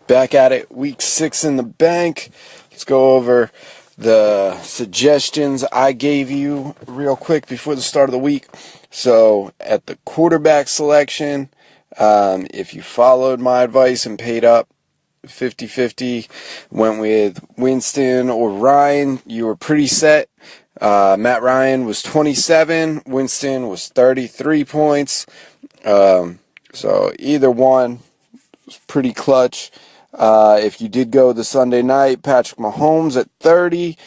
Back at it, week 6 in the bank. Let's go over the suggestions I gave you real quick before the start of the week. So, at the quarterback selection, if you followed my advice and paid up 50-50, went with Winston or Ryan, you were pretty set. Matt Ryan was 27, Winston was 33 points. So, either one was pretty clutch. If you did go the Sunday night, Patrick Mahomes at 30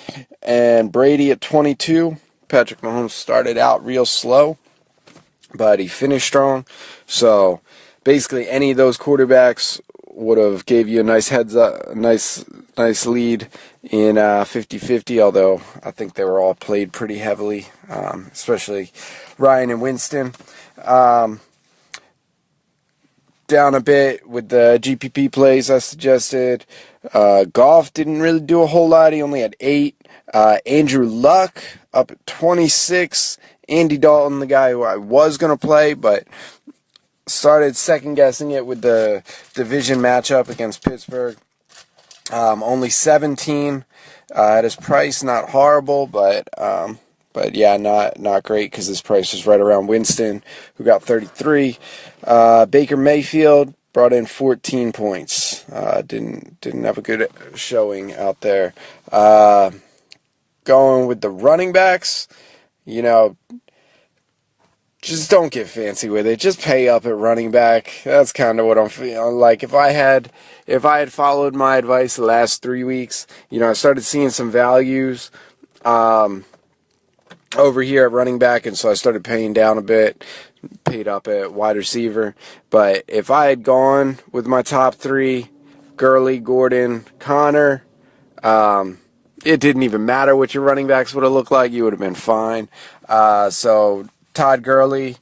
and Brady at 22. Patrick Mahomes started out real slow, but he finished strong. So basically any of those quarterbacks would have gave you a nice heads up, nice lead in 50-50, although I think they were all played pretty heavily, especially Ryan and Winston. Down a bit with the GPP plays I suggested. Goff didn't really do a whole lot. He only had 8. Andrew Luck up at 26. Andy Dalton, the guy who I was going to play, but started second-guessing it with the division matchup against Pittsburgh. Only 17 at his price. Not horrible, but yeah, not great because his price is right around Winston, who got 33. Baker Mayfield brought in 14 points. Didn't have a good showing out there. Going with the running backs, just don't get fancy with it. Just pay up at running back. That's kind of what I'm feeling like. If I had followed my advice the last 3 weeks, I started seeing some values over here at running back, and so I started paying down a bit, paid up at wide receiver. But if I had gone with my top 3, Gurley, Gordon, Connor, it didn't even matter what your running backs would have looked like. You would have been fine. So Todd Gurley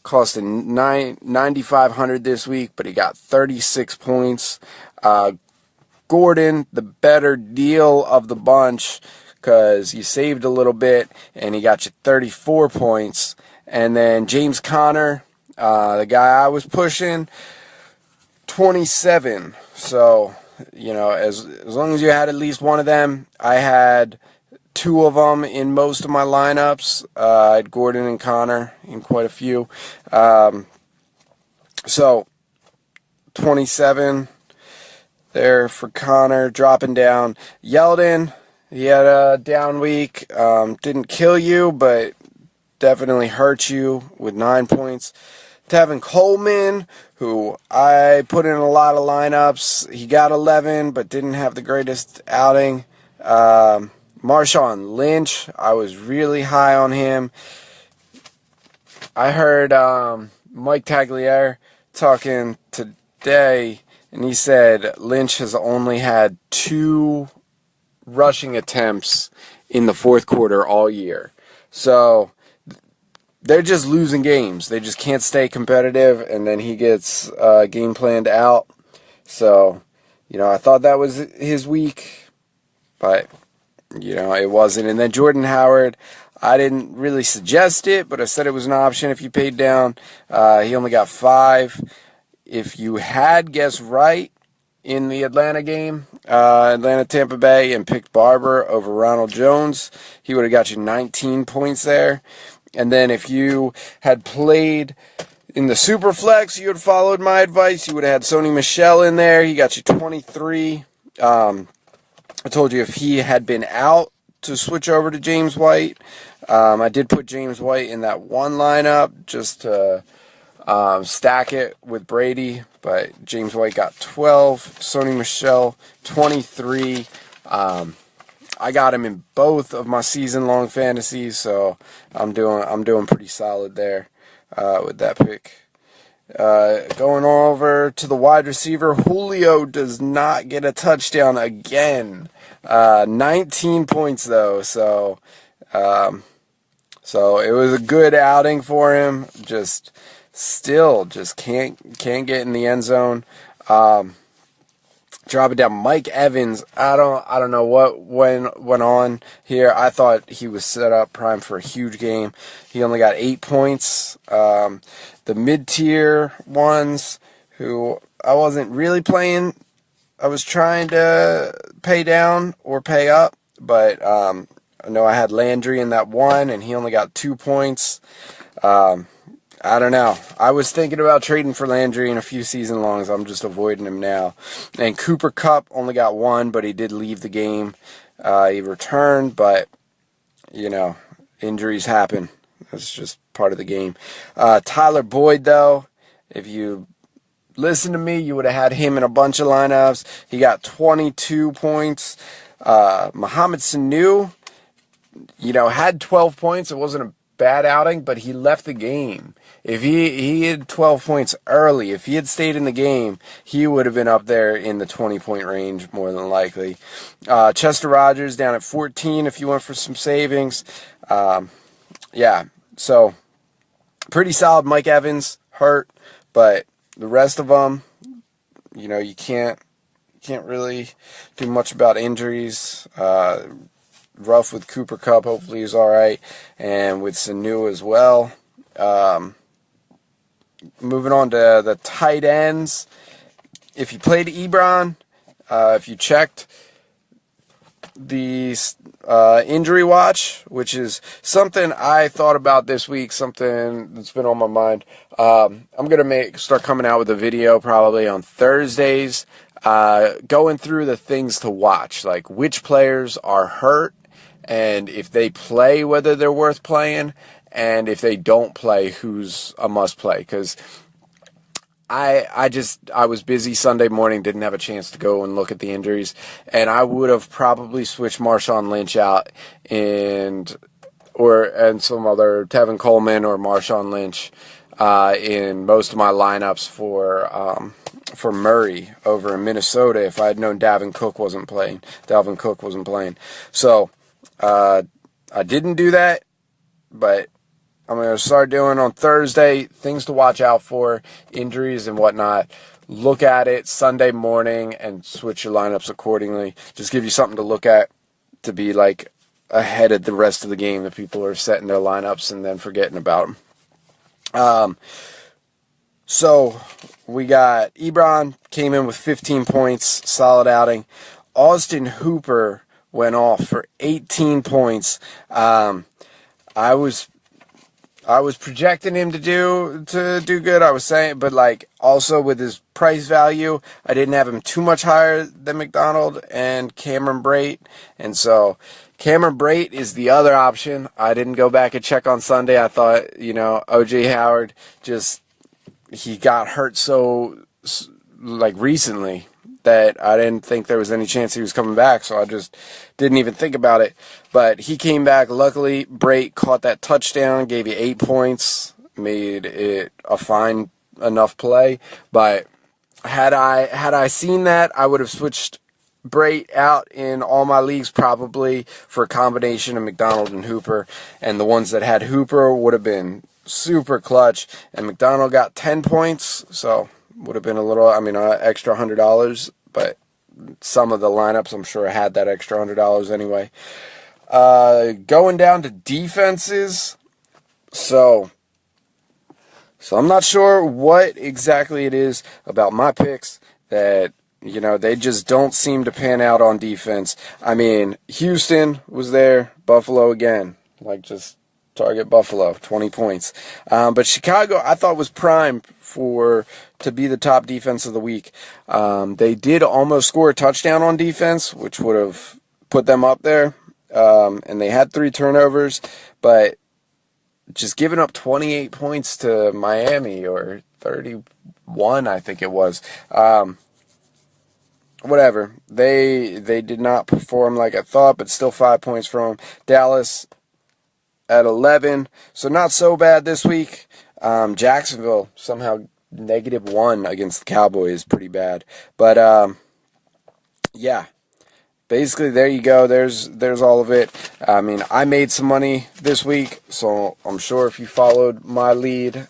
cost $9,500 this week, but he got 36 points. Gordon, the better deal of the bunch, because you saved a little bit, and he got you 34 points. And then James Conner, the guy I was pushing, 27. So, as long as you had at least one of them, I had 2 of them in most of my lineups. I had Gordon and Conner in quite a few. So, 27 there for Conner, dropping down. Yeldon, he had a down week. Didn't kill you, but definitely hurt you with 9 points. Tevin Coleman, who I put in a lot of lineups, he got 11, but didn't have the greatest outing. Marshawn Lynch, I was really high on him. I heard Mike Tagliere talking today, and he said Lynch has only had 2 rushing attempts in the fourth quarter all year. So they're just losing games. They just can't stay competitive, and then he gets game planned out. So, I thought that was his week, but, it wasn't. And then Jordan Howard, I didn't really suggest it, but I said it was an option if you paid down. He only got 5. If you had guessed right in the Atlanta game, Atlanta-Tampa Bay, and picked Barber over Ronald Jones, he would have got you 19 points there. And then if you had played in the Superflex, you had followed my advice, you would have had Sony Michel in there. He got you 23. I told you if he had been out to switch over to James White. I did put James White in that one lineup just to stack it with Brady, but James White got 12, Sony Michel 23. I got him in both of my season-long fantasies, so I'm doing pretty solid there with that pick. Going over to the wide receiver, Julio does not get a touchdown again. 19 points though, so it was a good outing for him. Just can't get in the end zone. Drop it down. Mike Evans, I don't know what went on here. I thought he was set up prime for a huge game. He only got 8 points. The mid-tier ones, who I wasn't really playing was trying to pay down or pay up, but I know I had Landry in that one, and he only got 2 points. I don't know. I was thinking about trading for Landry in a few season longs. I'm just avoiding him now. And Cooper Kupp only got 1, but he did leave the game. He returned, but, you know, injuries happen. That's just part of the game. Tyler Boyd, though, if you listen to me, you would have had him in a bunch of lineups. He got 22 points. Mohamed Sanu, you know, had 12 points. It wasn't a bad outing, but he left the game. If he had 12 points early, if he had stayed in the game, he would have been up there in the 20-point range more than likely. Chester Rogers down at 14 if you went for some savings. Yeah, so pretty solid. Mike Evans hurt, but the rest of them, you know, you can't really do much about injuries. Rough with Cooper Kupp. Hopefully he's all right, and with Sanu as well. Moving on to the tight ends. If you played Ebron, if you checked the injury watch, which is something I thought about this week, something that's been on my mind. I'm gonna start coming out with a video probably on Thursdays, going through the things to watch, like which players are hurt, and if they play, whether they're worth playing, and if they don't play, who's a must play. Because I was busy Sunday morning, didn't have a chance to go and look at the injuries, and I would have probably switched Marshawn Lynch out and some other Tevin Coleman or Marshawn Lynch in most of my lineups for Murray over in Minnesota if I had known Dalvin Cook wasn't playing. So I didn't do that, but I'm going to start doing on Thursday things to watch out for, injuries and whatnot. Look at it Sunday morning and switch your lineups accordingly. Just give you something to look at to be like ahead of the rest of the game that people are setting their lineups and then forgetting about them. So we got Ebron came in with 15 points, solid outing. Austin Hooper went off for 18 points. I was projecting him to do good, I was saying, but like also with his price value, I didn't have him too much higher than McDonald and Cameron Brate, and so Cameron Brate is the other option. I didn't go back and check on Sunday. I thought, you know, O.J. Howard he got hurt so like recently that I didn't think there was any chance he was coming back, so I just didn't even think about it. But he came back. Luckily, Brate caught that touchdown, gave you 8 points, made it a fine enough play. But had I seen that, I would have switched Brate out in all my leagues probably for a combination of McDonald and Hooper, and the ones that had Hooper would have been super clutch, and McDonald got 10 points, so would have been a little, extra $100, but some of the lineups I'm sure had that extra $100 anyway. Going down to defenses, so I'm not sure what exactly it is about my picks that, you know, they just don't seem to pan out on defense. I mean, Houston was there, Buffalo again, like just target Buffalo, 20 points. But Chicago, I thought, was primed to be the top defense of the week. They did almost score a touchdown on defense, which would have put them up there. And they had 3 turnovers, but just giving up 28 points to Miami, or 31, I think it was. Whatever. They did not perform like I thought, but still 5 points from them. Dallas at 11, so not so bad this week. Jacksonville somehow -1 against the Cowboys, pretty bad. But yeah, basically there you go. There's all of it. I mean, I made some money this week, so I'm sure if you followed my lead,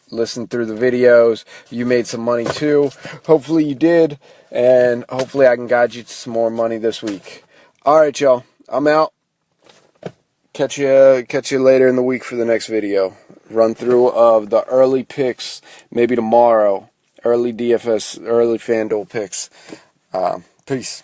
listened through the videos, you made some money too. Hopefully you did, and hopefully I can guide you to some more money this week. All right, y'all. I'm out. Catch you later in the week for the next video. Run through of the early picks, maybe tomorrow. Early DFS, early Fanduel picks. Peace.